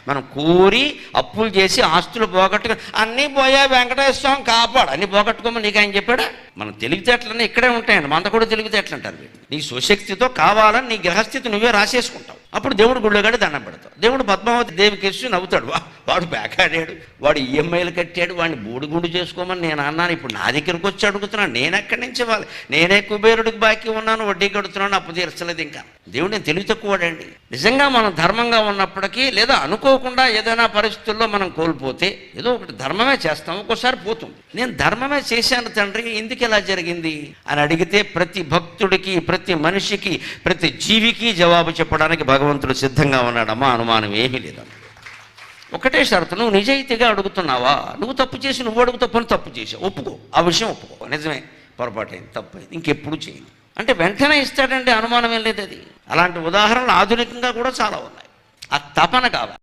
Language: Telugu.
మనం కోరి అప్పులు చేసి ఆస్తులు పోగొట్టుకుని అన్నీ పోయా వెంకటేశ్వర స్వామి కాపాడు, అన్నీ పోగొట్టుకోమని నీకు ఆయన చెప్పాడా? మన తెలివితేటలన్నీ ఇక్కడే ఉంటాయండి. మనతో కూడా తెలివితేటలు అంటారు. నీ స్వశక్తితో కావాలని నీ గ్రహస్థితి నువ్వే రాసేసుకుంటావు. అప్పుడు దేవుడు గుళ్ళోగాడి దండం పెడతావు. దేవుడు పద్మావతి దేవికి ఇచ్చి నవ్వుతాడు. వాడు బ్యాకాడాడు, వాడు ఈఎంఐలు కట్టాడు, వాడిని బూడిగుండు చేసుకోమని నేను అన్నాను. ఇప్పుడు నా దగ్గరకు వచ్చి అడుగుతున్నాను, నేను ఎక్కడి నుంచి ఇవ్వాలి? నేనే కుబేరుడికి బాకీ ఉన్నాను, వడ్డీ కడుతున్నాను, అప్పు తీర్చలేదు. ఇంకా దేవుడు నేను తెలివి తక్కువడండి. నిజంగా మనం ధర్మంగా ఉన్నప్పటికీ లేదా అనుకోకుండా ఏదైనా పరిస్థితుల్లో మనం కోల్పోతే ఏదో ఒకటి ధర్మమే చేస్తాం, ఒక్కోసారి పోతుంది. నేను ధర్మమే చేశాను తండ్రి, ఎందుకు ఇలా జరిగింది అని అడిగితే ప్రతి భక్తుడికి, ప్రతి మనిషికి, ప్రతి జీవికి జవాబు చెప్పడానికి భగవంతుడు సిద్ధంగా ఉన్నాడమ్మా. అనుమానం ఏమీ లేదమ్మా. ఒకటే షరతు, నువ్వు నిజాయితీగా అడుగుతున్నావా? నువ్వు తప్పు చేసి నువ్వు అడుగుతా పని తప్పు చేసావు, ఒప్పుకో, ఆ విషయం ఒప్పుకో, నిజమే పొరపాటు అయింది, తప్పు అయింది, ఇంకెప్పుడు చేయండి అంటే వెంటనే ఇస్తాడంటే అనుమానం ఏం లేదు. అది అలాంటి ఉదాహరణలు ఆధునికంగా కూడా చాలా ఉన్నాయి. ఆ తపన కావాలి.